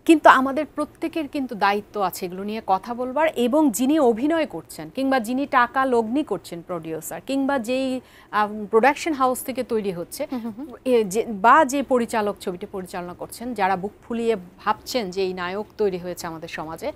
কিন্তু আমাদের প্রত্যেকের কিন্তু দায়িত্ব আছে এগুলো নিয়ে কথা বলবার, এবং যিনি অভিনয় করছেন কিংবা যিনি টাকা লগ্নি করছেন, প্রডিউসার কিংবা যেই প্রোডাকশন হাউস থেকে তৈরি হচ্ছে, বা যে পরিচালক ছবিটি পরিচালনা করছেন, যারা বুক ফুলিয়ে ভাবছেন যে এই নায়ক তৈরি হয়েছে আমাদের সমাজে,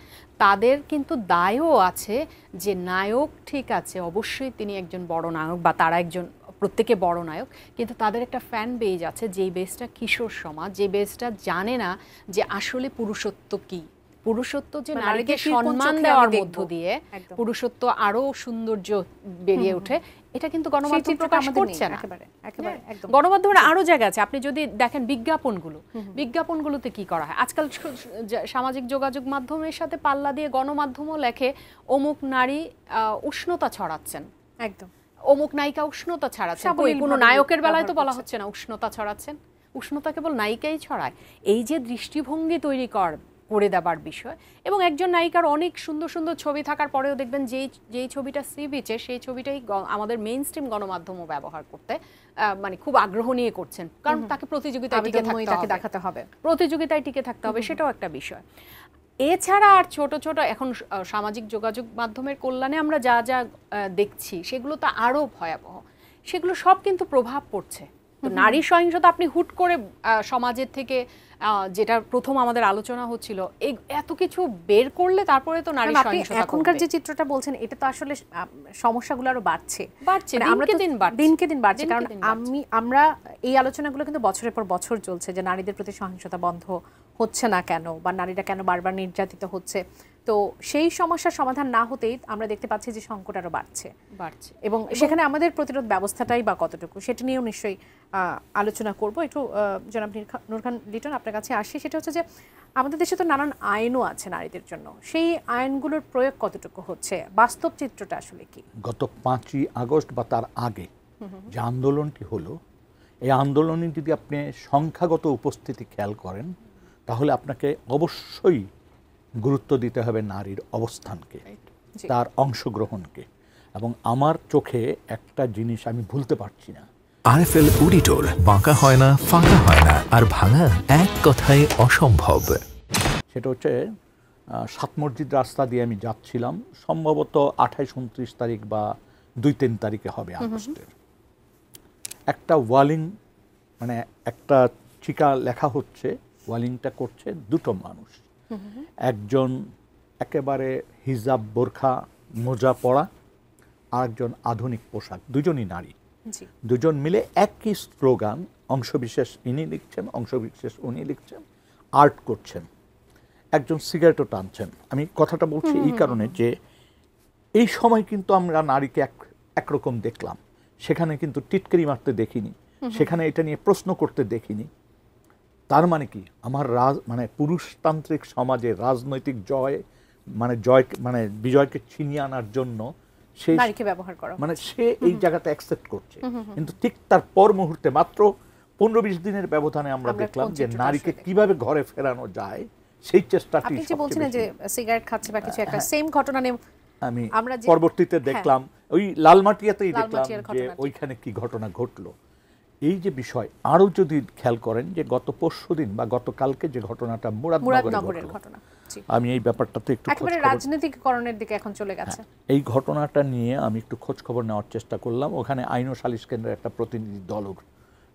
তাদের কিন্তু দায়ও আছে যে নায়ক ঠিক আছে, অবশ্যই তিনি একজন বড় নায়ক বা তারা একজন প্রত্যেকে বড় নায়ক, কিন্তু তাদের একটা ফ্যান বেজ আছে, যেই বেজটা কিশোর সমাজ, যে বেজটা জানে না যে আসলে পুরুষত্ব কি, পুরুষত্ব যে নারীকে সম্মান দেওয়ার মধ্য দিয়ে পুরুষত্ব আরো সৌন্দর্য বেরিয়ে ওঠে, এটা কিন্তু গণমাধ্যম প্রকাশ করছে না। গণমাধ্যমের আরো জায়গা আছে, আপনি যদি দেখেন বিজ্ঞাপনগুলোতে কি করা হয় আজকাল, সামাজিক যোগাযোগ মাধ্যমের সাথে পাল্লা দিয়ে গণমাধ্যমও লেখে অমুক নারী উষ্ণতা ছড়াচ্ছেন, একদম অমুক নায়িকা উষ্ণতা ছড়াচ্ছেন, কোনো নায়কের বেলায় তো বলা হচ্ছে না উষ্ণতা ছড়াচ্ছেন, উষ্ণতা কেবল নায়িকাই ছড়ায়। এই যে দৃষ্টিভঙ্গি তৈরি করে দেবার বিষয়, এবং একজন নায়িকার অনেক সুন্দর সুন্দর ছবি থাকার পরেও দেখবেন যেই ছবিটা সি বিচে, সেই ছবিটাই আমাদের মেইন স্ট্রিম গণমাধ্যমও ব্যবহার করতে মানে খুব আগ্রহ নিয়ে করছেন, কারণ তাকে প্রতিযোগিতায় টিকে থাকতে হবে, সেটাও একটা বিষয়। এছাড়া আর ছোট ছোট এখন সামাজিক যোগাযোগ মাধ্যমের কল্যাণে আমরা যা যা দেখছি সেগুলো তো আরো ভয়াবহ, সেগুলো সব কিন্তু প্রভাব পড়ছে। তো নারী সহিংসতা আপনি হুট করে সমাজের থেকে, যেটা প্রথম আমাদের আলোচনা হচ্ছিল, এত কিছু বের করলে তারপরে তো নারী সহিংসতা। এখনকার যে চিত্রটা বলছেন, এটা তো আসলে সমস্যাগুলো আরো বাড়ছে, দিনকে দিন বাড়ছে। কারণ আমরা এই আলোচনাগুলো কিন্তু বছরের পর বছর চলছে যে নারীদের প্রতি সহিংসতা বন্ধ হচ্ছে না কেন, বা নারীরা কেন বারবার নির্যাতিত হচ্ছে। তো সেই সমস্যার সমাধান না হতেই আমরা দেখতে পাচ্ছি যে সংকট আরো বাড়ছে, এবং সেখানে আমাদের প্রতিরোধ ব্যবস্থাটাই বা কতটুকু, সেটা নিয়েও নিশ্চয়ই আলোচনা করব। একটু জনাব নূর খান লিটন আপনার কাছে আসি। সেটা হচ্ছে যে আমাদের দেশে তো নানান আইনও আছে নারীদের জন্য, সেই আইনগুলোর প্রয়োগ কতটুকু হচ্ছে, বাস্তব চিত্রটা আসলে কি? গত 5ই আগস্ট বা তার আগে যে আন্দোলনটি হলো, এই আন্দোলনে যদি আপনি সংখ্যাগত উপস্থিতি খেয়াল করেন, তাহলে আপনাকে অবশ্যই গুরুত্ব দিতে হবে নারীর অবস্থানকে, তার অংশগ্রহণকে। এবং আমার চোখে একটা জিনিস আমি ভুলতে পারছি না, আরএফএল অডিটর, বাঁকা হয় না, ফাঁকা হয় না, আর ভাঙা এক কথায় অসম্ভব। সেটা হচ্ছে 7 মসজিদ রাস্তা দিয়ে আমি যাচ্ছিলাম, সম্ভবত 28-29 তারিখ বা 2-3 তারিখে হবে আগস্টের। একটা ওয়ালিং, মানে একটা চিকা লেখা হচ্ছে, ওয়ালিংটা করছে দুটো মানুষ, একজন একেবারে হিজাব বোরখা মোজা পরা, আর একজন আধুনিক পোশাক, দুজনই নারী, দুজন মিলে একই স্লোগান, অংশবিশেষ ইনি লিখছেন, অংশবিশেষ উনি লিখছেন, আর্ট করছেন, একজন সিগারেটও টানছেন। আমি কথাটা বলছি এই কারণে যে এই সময় কিন্তু আমরা নারীকে একরকম দেখলাম, সেখানে কিন্তু টিটকারি মারতে দেখিনি, সেখানে এটা নিয়ে প্রশ্ন করতে দেখিনি। তার মানে কি, আমার মানে পুরুষতান্ত্রিক সমাজে রাজনৈতিক বিজয়কে ছিনিয়ে আনার জন্য সেই নারীকে ব্যবহার করা, মানে সে এই জায়গাটা অ্যাকসেপ্ট করছে। কিন্তু ঠিক তার পর মুহূর্তে, মাত্র 15-20 দিনের ব্যবধানে আমরা দেখলাম যে নারীকে কিভাবে ঘরে ফেরানো যায় সেই চেষ্টাটি। আপনি যে বলছিলেন যে সিগারেট খাচ্ছে বা কিছু একটা, সেম ঘটনা আমি পরবর্তীতে দেখলাম, ওই লালমাটিয়াতেই দেখলাম যে ওইখানে কি ঘটনা ঘটলো। এই যে বিষয় আরো যদি খেয়াল করেন যে গত পরশুদিন বা গতকালকে যে ঘটনাটা মুরাদনগরের ঘটনা, আমি এই ব্যাপারটাতে একটু একেবারে রাজনৈতিককরণের দিকে এখন চলে গেছে। এই ঘটনাটা নিয়ে আমি একটু খোঁজ খবর নেওয়ার চেষ্টা করলাম। ওখানে আইন ও সালিশ কেন্দ্রের একটা প্রতিনিধি দল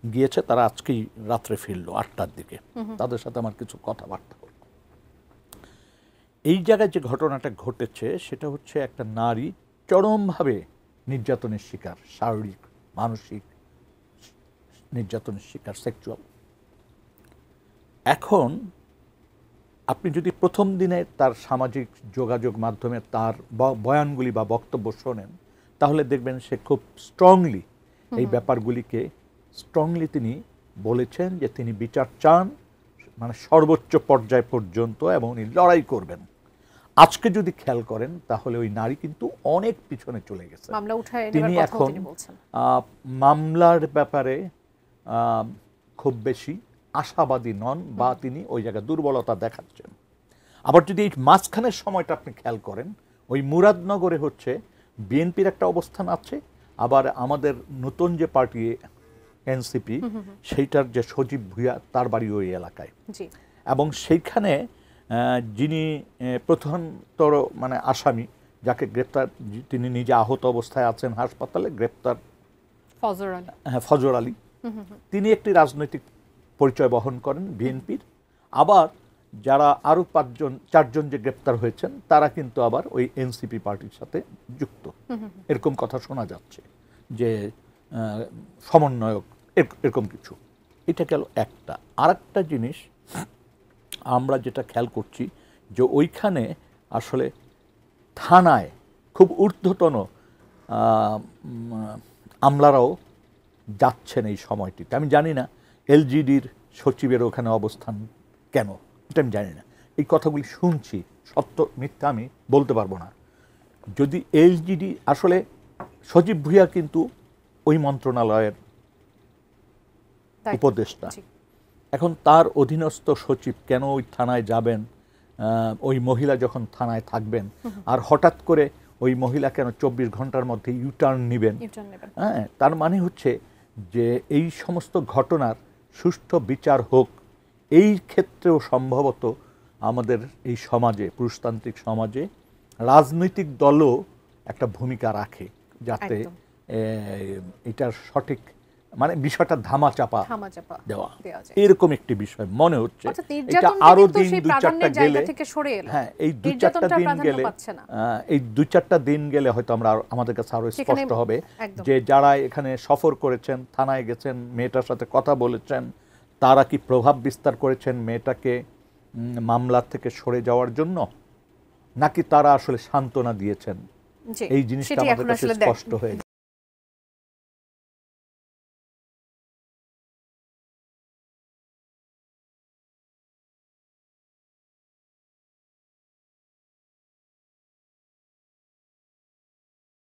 গিয়েছে, তারা আজকেই রাত্রে ফিরলো 8টার দিকে, তাদের সাথে আমার কিছু কথাবার্তা হলো। এই জায়গায় যে ঘটনাটা ঘটেছে সেটা হচ্ছে একটা নারী চরমভাবে নির্যাতনের শিকার, শারীরিক মানসিক নির্যাতনের শিকার, সেক্সুয়াল। এখন আপনি যদি প্রথম দিনে তার সামাজিক যোগাযোগ মাধ্যমে তার বয়ানগুলি বা বক্তব্য শোনেন, তাহলে দেখবেন সে খুব স্ট্রংলি এই ব্যাপারগুলিকে তিনি বলেছেন যে তিনি বিচার চান, মানে সর্বোচ্চ পর্যায় পর্যন্ত, এবং উনি লড়াই করবেন। আজকে যদি খেয়াল করেন তাহলে ওই নারী কিন্তু অনেক পিছনে চলে গেছে। তিনি এখন মামলার ব্যাপারে খুব বেশি আশাবাদী নন, বা তিনি ওই জায়গায় দুর্বলতা দেখাচ্ছেন। আবার যদি এই মাঝখানের সময়টা আপনি খেয়াল করেন, ওই মুরাদনগরে হচ্ছে বিএনপির একটা অবস্থান আছে, আবার আমাদের নতুন যে পার্টি এনসিপি, সেইটার যে সজীব ভুঁইয়া, তার বাড়ি ওই এলাকায়, এবং সেইখানে যিনি প্রধানতর মানে আসামি, যাকে গ্রেপ্তার, তিনি নিজে আহত অবস্থায় আছেন হাসপাতালে, গ্রেপ্তার ফজর আলী। হ্যাঁ, ফজর আলী। তিনি একটি রাজনৈতিক পরিচয় বহন করেন বিএনপির। আবার যারা আরও 4জন যে গ্রেপ্তার হয়েছেন তারা কিন্তু আবার ওই এনসিপি পার্টির সাথে যুক্ত, এরকম কথা শোনা যাচ্ছে যে সমন্বয়ক এরকম কিছু। এটা গেল একটা। আরেকটা জিনিস আমরা যেটা খেয়াল করছি যে ওইখানে আসলে থানায় খুব ঊর্ধ্বতন আমলারাও যাচ্ছেন এই সময়টিতে। আমি জানি না এলজিডির সচিবের ওখানে অবস্থান কেন, এটা আমি জানি না। এই কথাগুলি শুনছি, সত্য মিথ্যা আমি বলতে পারবো না। যদি এলজিডি আসলে সজীব ভুঁইয়া কিন্তু ওই মন্ত্রণালয়ের উপদেষ্টা, এখন তার অধীনস্থ সচিব কেন ওই থানায় যাবেন? ওই মহিলা যখন থানায় থাকবেন, আর হঠাৎ করে ওই মহিলা কেন 24 ঘন্টার মধ্যে ইউটার্ন নেবেন? হ্যাঁ, তার মানে হচ্ছে যে এই সমস্ত ঘটনার সুষ্ঠু বিচার হোক। এই ক্ষেত্রেও সম্ভবত আমাদের এই সমাজে, পুরুষতান্ত্রিক সমাজে, রাজনৈতিক দলও একটা ভূমিকা রাখে, যাতে এটার সঠিক মানে বিষয়টা ধামাচাপা দেওয়া, এরকম একটি বিষয় মনে হচ্ছে। এটা আরো দিন 2-4টা গেলে, হ্যাঁ, এই 2-4টা দিন গেলে হয়তো আমরা আমাদের কাছে আরো স্পষ্ট হবে যে যারা এখানে সফর করেছেন, থানায় গেছেন, মেয়েটার সাথে কথা বলেছেন, তারা কি প্রভাব বিস্তার করেছেন মেয়েটাকে মামলা থেকে সরে যাওয়ার জন্য, নাকি তারা আসলে সান্ত্বনা দিয়েছেন। এই জিনিসটা আমাদের কাছে স্পষ্ট হয়ে